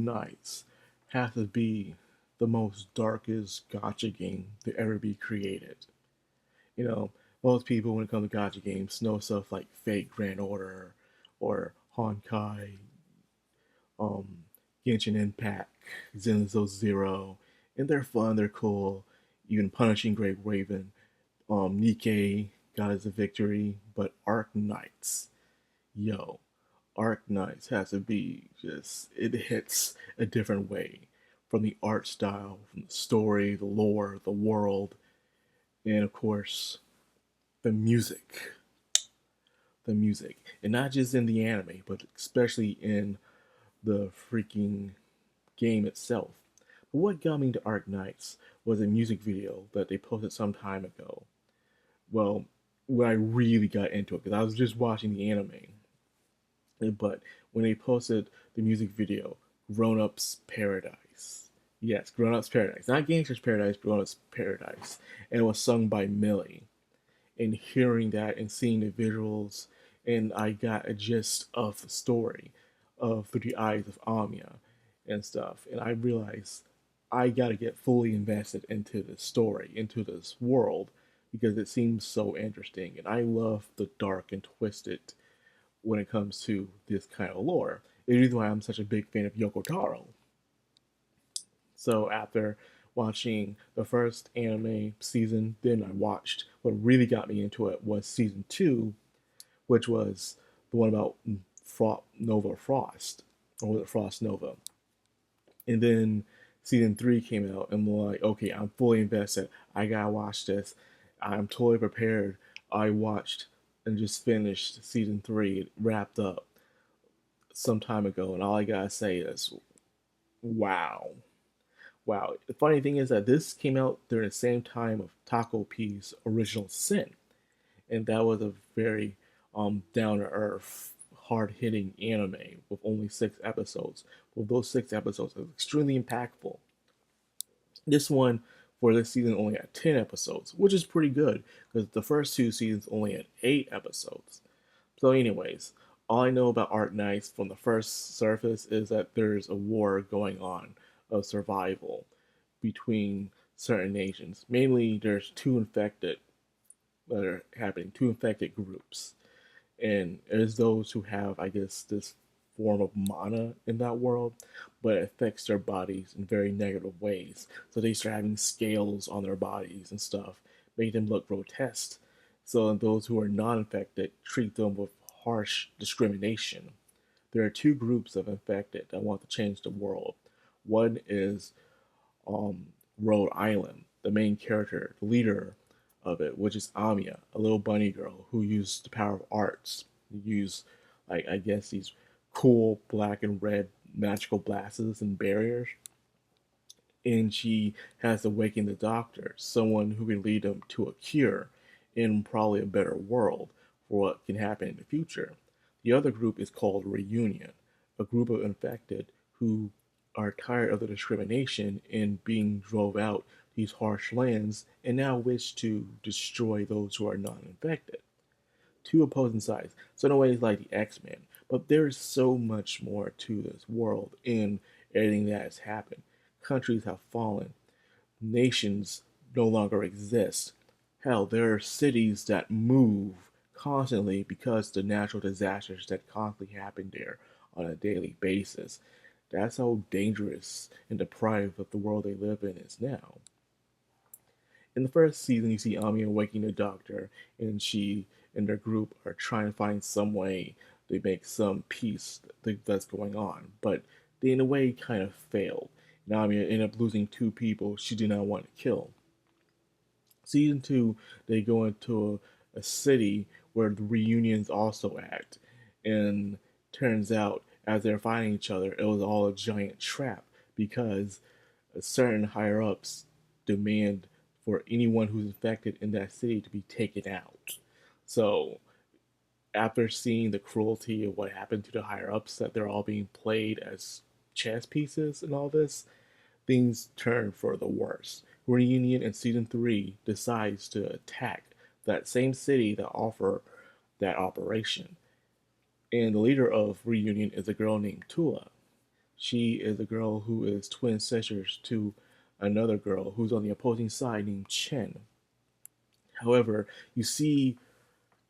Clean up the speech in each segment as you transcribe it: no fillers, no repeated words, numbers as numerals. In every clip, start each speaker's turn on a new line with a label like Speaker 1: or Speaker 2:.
Speaker 1: Arknights has to be the most darkest gacha game to ever be created. You know, most people when it comes to gacha games know stuff like Fate Grand Order or Honkai, um, Genshin Impact, Zenzo Zero, and they're fun, they're cool. Even Punishing Great Raven, Nikkei got us a victory, but Arknights, yo, Arknights has to be just, it hits a different way from the art style, from the story, the lore, the world, and of course, the music. The music. And not just in the anime, but especially in the freaking game itself. But what got me into Arknights was a music video that they posted some time ago. Well, when I really got into it, because I was just watching the anime. But when they posted the music video, Grown Ups Paradise. Yes, Grown Ups Paradise. Not Gangster's Paradise, Grown Ups Paradise. And it was sung by Millie. And hearing that and seeing the visuals, and I got a gist of the story of Through the Eyes of Anya and stuff. And I realized I gotta get fully invested into this story, into this world, because it seems so interesting. And I love the dark and twisted when it comes to this kind of lore. It's the reason why I'm such a big fan of Yoko Taro. So after watching the first anime season, then I watched what really got me into it was season two, which was the one about Nova Frost, or was it Frost Nova? And then season three came out, and we're like, okay, I'm fully invested. I gotta watch this. I'm totally prepared. I watched and just finished season three. It wrapped up some time ago, and all I gotta say is, wow. Wow. The funny thing is that this came out during the same time of Taco P's Original Sin, and that was a very down to earth, hard hitting anime with only 6 episodes. Well, those 6 episodes are extremely impactful. This one for this season only had 10 episodes, which is pretty good because the first 2 seasons only had 8 episodes. So, anyways, all I know about Arknights from the first surface is that there's a war going on of survival between certain nations. Mainly, there's two infected that are happening, two infected groups. And there's those who have, I guess, this form of mana in that world, but it affects their bodies in very negative ways. So they start having scales on their bodies and stuff, make them look grotesque. So those who are not infected treat them with harsh discrimination. There are two groups of infected that want to change the world. One is um, Rhode Island, the main character, the leader of it, which is Amiya, a little bunny girl who used the power of arts. Use, like, I guess, these cool black and red magical glasses and barriers. And she has awakened the doctor, someone who can lead them to a cure in probably a better world for what can happen in the future. The other group is called Reunion, a group of infected who are tired of the discrimination and being drove out these harsh lands and now wish to destroy those who are not infected. Two opposing sides. So in a way it's like the X-Men. But there is so much more to this world in everything that has happened. Countries have fallen. Nations no longer exist. Hell, there are cities that move constantly because of the natural disasters that constantly happen there on a daily basis. That's how dangerous and deprived of the world they live in is now. In the first season, you see Ami awakening the Doctor, and she and their group are trying to find some way to make some peace that's going on. But they, in a way, kind of failed. And Ami ended up losing 2 people she did not want to kill. Season 2, they go into a city where the reunions also act. And turns out, as they're fighting each other, it was all a giant trap because certain higher ups demand for anyone who's infected in that city to be taken out. So, after seeing the cruelty of what happened to the higher ups, that they're all being played as chess pieces and all this, things turn for the worse. Reunion in season 3 decides to attack that same city that offer that operation. And the leader of Reunion is a girl named Tula. She is a girl who is twin sisters to another girl who's on the opposing side named Chen. However, you see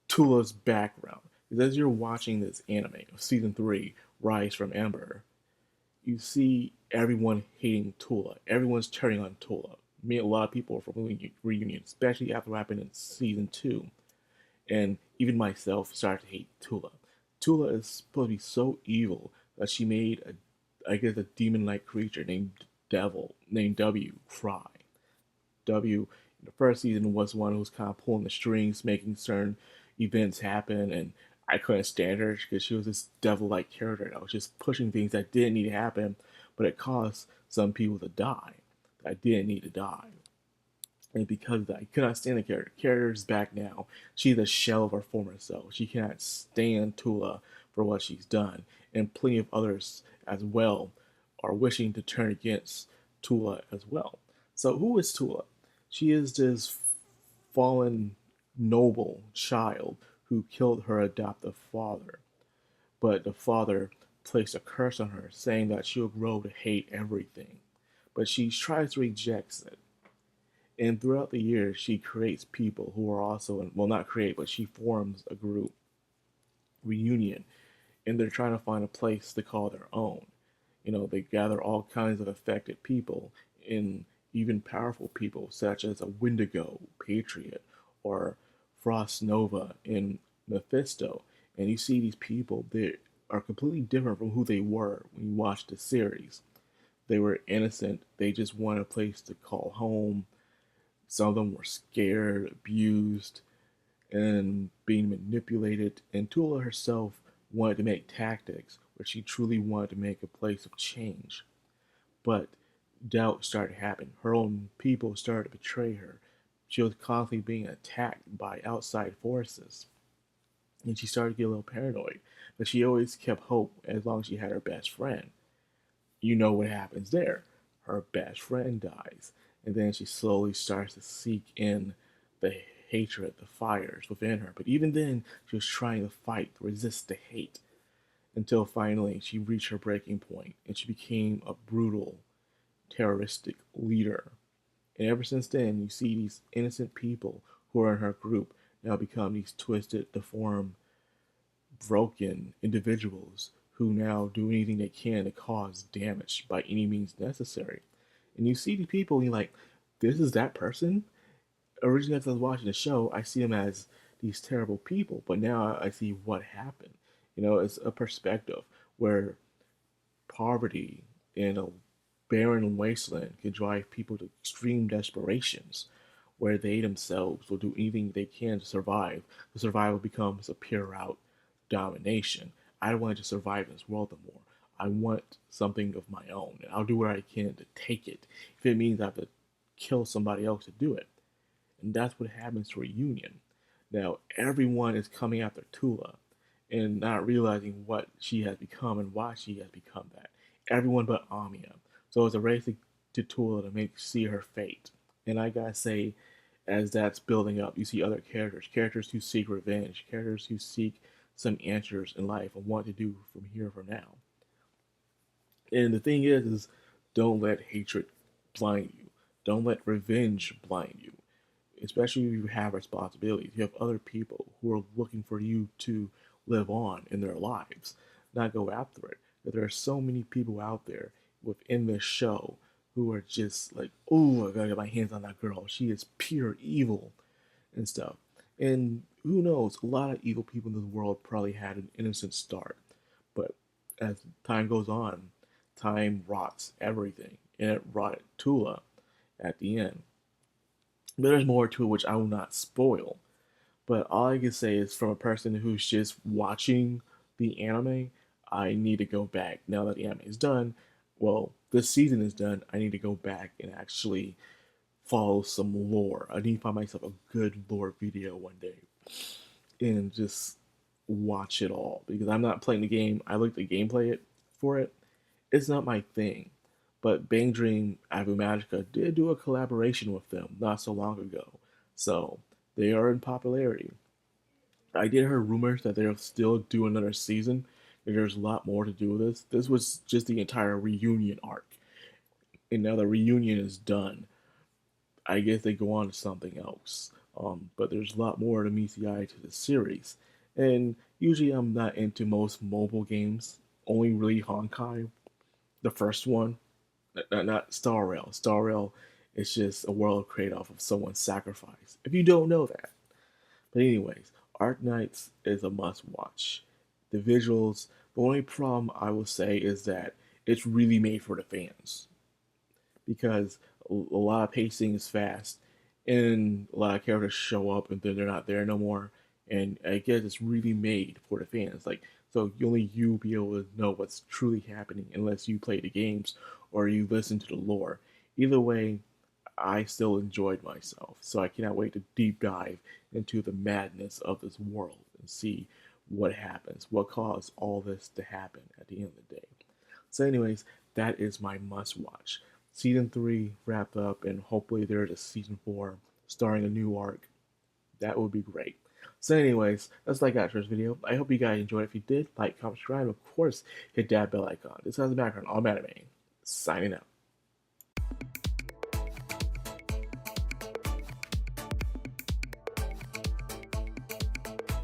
Speaker 1: Tula's background. Because as you're watching this anime of season 3, Rise from Ember, you see everyone hating Tula. Everyone's turning on Tula. I mean, a lot of people from reunion, especially after what happened in season 2. And even myself started to hate Tula. Tula is supposed to be so evil that she made I guess, a demon-like creature named W cry. W in the first season was one who was kind of pulling the strings, making certain events happen, and I couldn't stand her because she was this devil-like character that was just pushing things that didn't need to happen, but it caused some people to die that didn't need to die. And because of that, I cannot stand the character. The character is back now. She's a shell of her former self. She cannot stand Tula for what she's done, and plenty of others as well are wishing to turn against Tula as well. So who is Tula? She is this fallen noble child who killed her adoptive father. But the father placed a curse on her, saying that she'll grow to hate everything. But she tries to reject it. And throughout the years, she creates people who are also, well, not create, but she forms a group, reunion, and they're trying to find a place to call their own. You know, they gather all kinds of affected people, and even powerful people, such as a Wendigo Patriot or Frost Nova in Mephisto. And you see these people, they are completely different from who they were when you watch the series. They were innocent, they just wanted a place to call home. Some of them were scared, abused, and being manipulated. And Tula herself wanted to make tactics where she truly wanted to make a place of change. But doubt started to happen. Her own people started to betray her. She was constantly being attacked by outside forces. And she started to get a little paranoid. But she always kept hope as long as she had her best friend. You know what happens there. Her best friend dies. And then she slowly starts to seek in the hatred, the fires within her. But even then, she was trying to fight, resist the hate, until finally she reached her breaking point and she became a brutal, terroristic leader. And ever since then, you see these innocent people who are in her group now become these twisted, deformed, broken individuals who now do anything they can to cause damage by any means necessary. And you see these people, and you're like, this is that person? Originally, as I was watching the show, I see them as these terrible people, but now I see what happened. You know, it's a perspective where poverty in a barren wasteland can drive people to extreme desperations, where they themselves will do anything they can to survive. The survival becomes a pure out domination. I don't want to survive in this world anymore. I want something of my own, and I'll do what I can to take it. If it means I have to kill somebody else to do it. And that's what happens to Reunion. Now, everyone is coming after Tula and not realizing what she has become and why she has become that. Everyone but Amiya. So it's a race to Tula to make see her fate. And I gotta say, as that's building up, you see other characters who seek revenge, characters who seek some answers in life and what to do from here from now. And the thing is don't let hatred blind you. Don't let revenge blind you. Especially if you have responsibilities. You have other people who are looking for you to live on in their lives, not go after it. But there are so many people out there within this show who are just like, oh, I gotta get my hands on that girl. She is pure evil and stuff. And who knows, a lot of evil people in this world probably had an innocent start. But as time goes on, time rots everything. And it rotted Tula at the end. But there's more to it which I will not spoil. But all I can say is from a person who's just watching the anime, I need to go back. Now that the anime is done, well, this season is done, I need to go back and actually follow some lore. I need to find myself a good lore video one day and just watch it all. Because I'm not playing the game. I looked at gameplay for it. It's not my thing. But Bang Dream Avumagica did do a collaboration with them not so long ago. So they are in popularity. I did hear rumors that they'll still do another season There's a lot more to do with this. This was just the entire reunion arc, and now the reunion is done. I guess they go on to something else. But there's a lot more to meet the eye to the series. And usually I'm not into most mobile games. Only really Honkai, the first one, not Star Rail. Star Rail is just a world created off of someone's sacrifice. If you don't know that. But anyways, Arknights is a must watch. The visuals, the only problem I will say is that it's really made for the fans because a lot of pacing is fast and a lot of characters show up and then they're not there no more. And I guess it's really made for the fans. Like, so only you be able to know what's truly happening unless you play the games or you listen to the lore. Either way, I still enjoyed myself. So I cannot wait to deep dive into the madness of this world and see what happens, what caused all this to happen at the end of the day. So, anyways, that is my must watch. Season 3 wrapped up, and hopefully there's a season 4 starring a new arc. That would be great. So, anyways, that's like that for this video. I hope you guys enjoyed. If you did, like, comment, subscribe, and of course, hit that bell icon. This has the background, all anime. Signing out.